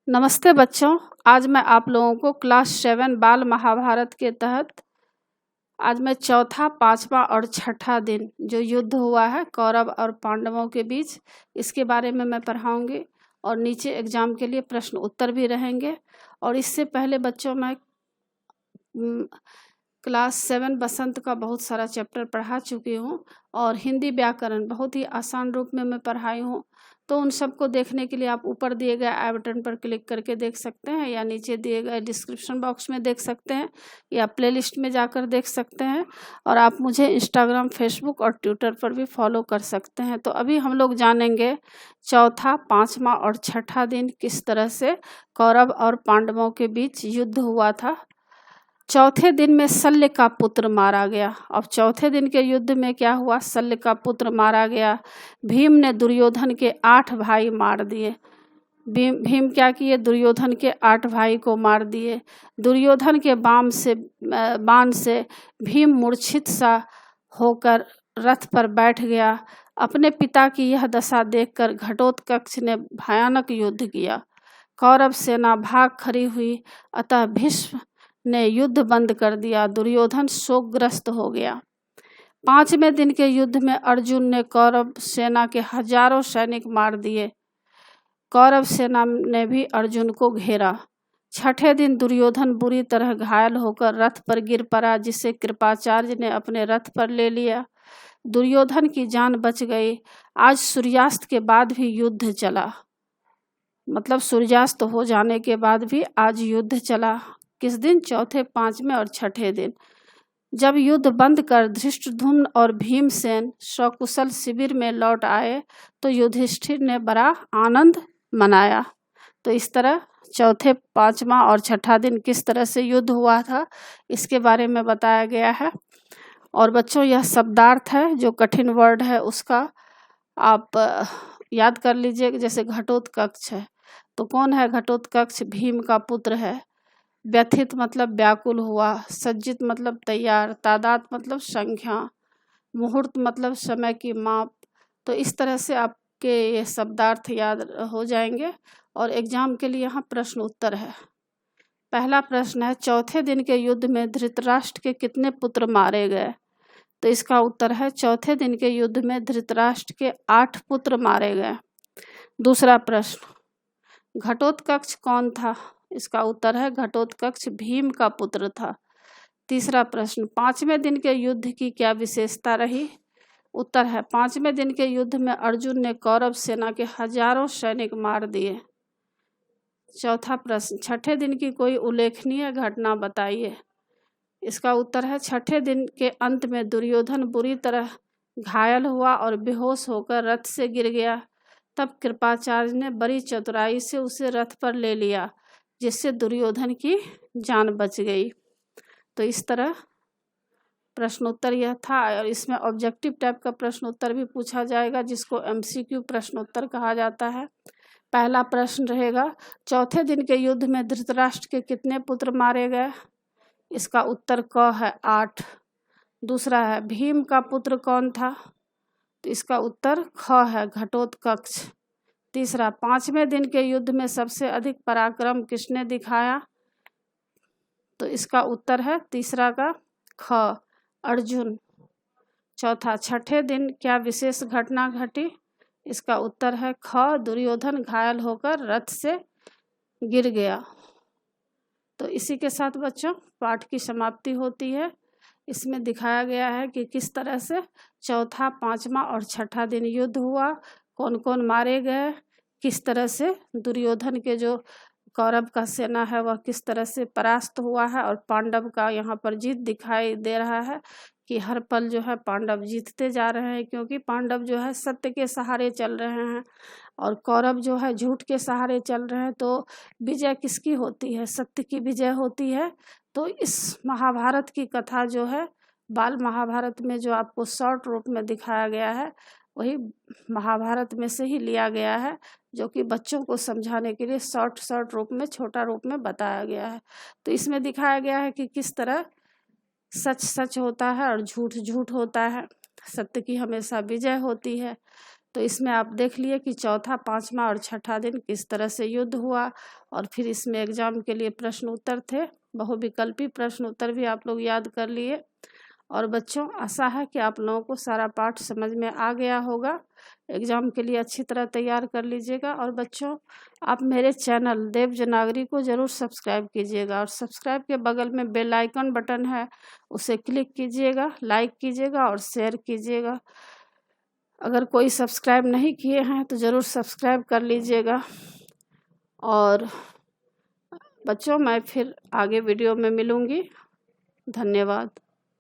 नमस्ते बच्चों। आज मैं आप लोगों को क्लास 7 बाल महाभारत के तहत आज मैं चौथा, पांचवा और छठा दिन जो युद्ध हुआ है कौरव और पांडवों के बीच, इसके बारे में मैं पढ़ाऊंगी और नीचे एग्जाम के लिए प्रश्न उत्तर भी रहेंगे। और इससे पहले बच्चों मैं क्लास 7 बसंत का बहुत सारा चैप्टर पढ़ा चुकी हूँ और हिंदी व्याकरण बहुत ही आसान रूप में मैं पढ़ाई हूँ। तो उन सबको देखने के लिए आप ऊपर दिए गए आई बटन पर क्लिक करके देख सकते हैं या नीचे दिए गए डिस्क्रिप्शन बॉक्स में देख सकते हैं या प्लेलिस्ट में जाकर देख सकते हैं। और आप मुझे इंस्टाग्राम, फेसबुक और ट्विटर पर भी फॉलो कर सकते हैं। तो अभी हम लोग जानेंगे चौथा, पांचवा और छठा दिन किस तरह से कौरव और पांडवों के बीच युद्ध हुआ था। चौथे दिन में शल्य का पुत्र मारा गया। अब चौथे दिन के युद्ध में क्या हुआ? शल्य का पुत्र मारा गया। भीम ने दुर्योधन के 8 भाई मार दिए। भीम क्या किए? दुर्योधन के 8 भाई को मार दिए। दुर्योधन के बाण से भीम मूर्छित सा होकर रथ पर बैठ गया। अपने पिता की यह दशा देखकर घटोत्कच ने भयानक युद्ध किया। कौरव सेना भाग खड़ी हुई, अतः भीष्म ने युद्ध बंद कर दिया। दुर्योधन शोकग्रस्त हो गया। 5वें दिन के युद्ध में अर्जुन ने कौरव सेना के हजारों सैनिक मार दिए। कौरव सेना ने भी अर्जुन को घेरा। 6ठे दिन दुर्योधन बुरी तरह घायल होकर रथ पर गिर पड़ा, जिसे कृपाचार्य ने अपने रथ पर ले लिया। दुर्योधन की जान बच गई। आज सूर्यास्त के बाद भी युद्ध चला, मतलब सूर्यास्त हो जाने के बाद भी आज युद्ध चला। किस दिन? चौथे, पांचवें और छठे दिन। जब युद्ध बंद कर धृष्टद्युम्न और भीमसेन सकुशल शिविर में लौट आए तो युधिष्ठिर ने बड़ा आनंद मनाया। तो इस तरह चौथे, पांचवा और छठा दिन किस तरह से युद्ध हुआ था इसके बारे में बताया गया है। और बच्चों, यह शब्दार्थ है, जो कठिन वर्ड है उसका आप याद कर लीजिए। जैसे घटोत्कच है, तो कौन है घटोत्कच? भीम का पुत्र है। व्यथित मतलब व्याकुल हुआ। सज्जित मतलब तैयार। तादात मतलब संख्या। मुहूर्त मतलब समय की माप। तो इस तरह से आपके ये शब्दार्थ याद हो जाएंगे। और एग्जाम के लिए यहाँ प्रश्न उत्तर है। पहला प्रश्न है, चौथे दिन के युद्ध में धृतराष्ट्र के कितने पुत्र मारे गए? तो इसका उत्तर है, चौथे दिन के युद्ध में धृतराष्ट्र के 8 पुत्र मारे गए। दूसरा प्रश्न, घटोत्कच कौन था? इसका उत्तर है, घटोत्कच भीम का पुत्र था। तीसरा प्रश्न, 5वें दिन के युद्ध की क्या विशेषता रही? उत्तर है, 5वें दिन के युद्ध में अर्जुन ने कौरव सेना के हजारों सैनिक मार दिए। चौथा प्रश्न, छठे दिन की कोई उल्लेखनीय घटना बताइए। इसका उत्तर है, छठे दिन के अंत में दुर्योधन बुरी तरह घायल हुआ और बेहोश होकर रथ से गिर गया। तब कृपाचार्य ने बड़ी चतुराई से उसे रथ पर ले लिया, जिससे दुर्योधन की जान बच गई। तो इस तरह प्रश्नोत्तर यह था। और इसमें ऑब्जेक्टिव टाइप का प्रश्नोत्तर भी पूछा जाएगा, जिसको MCQ प्रश्नोत्तर कहा जाता है। पहला प्रश्न रहेगा, चौथे दिन के युद्ध में धृतराष्ट्र के कितने पुत्र मारे गए? इसका उत्तर क है 8। दूसरा है, भीम का पुत्र कौन था? तो इसका उत्तर ख है, घटोत्कच। तीसरा, 5वें दिन के युद्ध में सबसे अधिक पराक्रम किसने दिखाया? तो इसका उत्तर है तीसरा का ख, अर्जुन। चौथा, छठे दिन क्या विशेष घटना घटी? इसका उत्तर है ख, दुर्योधन घायल होकर रथ से गिर गया। तो इसी के साथ बच्चों पाठ की समाप्ति होती है। इसमें दिखाया गया है कि किस तरह से चौथा, पांचवा और छठा दिन युद्ध हुआ, कौन कौन मारे गए, किस तरह से दुर्योधन के जो कौरव का सेना है वह किस तरह से परास्त हुआ है, और पांडव का यहाँ पर जीत दिखाई दे रहा है कि हर पल जो है पांडव जीतते जा रहे हैं, क्योंकि पांडव जो है सत्य के सहारे चल रहे हैं और कौरव जो है झूठ के सहारे चल रहे हैं। तो विजय किसकी होती है? सत्य की विजय होती है। तो इस महाभारत की कथा जो है, बाल महाभारत में जो आपको शॉर्ट रूप में दिखाया गया है, वही महाभारत में से ही लिया गया है, जो कि बच्चों को समझाने के लिए शॉर्ट रूप में, छोटा रूप में बताया गया है। तो इसमें दिखाया गया है कि किस तरह सच होता है और झूठ होता है। सत्य की हमेशा विजय होती है। तो इसमें आप देख लिए कि चौथा, पाँचवा और छठा दिन किस तरह से युद्ध हुआ। और फिर इसमें एग्जाम के लिए प्रश्न उत्तर थे, बहुविकल्पी प्रश्न उत्तर भी आप लोग याद कर लिए। और बच्चों, आशा है कि आप लोगों को सारा पाठ समझ में आ गया होगा। एग्ज़ाम के लिए अच्छी तरह तैयार कर लीजिएगा। और बच्चों, आप मेरे चैनल देव जनागरी को ज़रूर सब्सक्राइब कीजिएगा, और सब्सक्राइब के बगल में बेल आइकन बटन है, उसे क्लिक कीजिएगा, लाइक कीजिएगा और शेयर कीजिएगा। अगर कोई सब्सक्राइब नहीं किए हैं तो ज़रूर सब्सक्राइब कर लीजिएगा। और बच्चों, मैं फिर आगे वीडियो में मिलूँगी। धन्यवाद।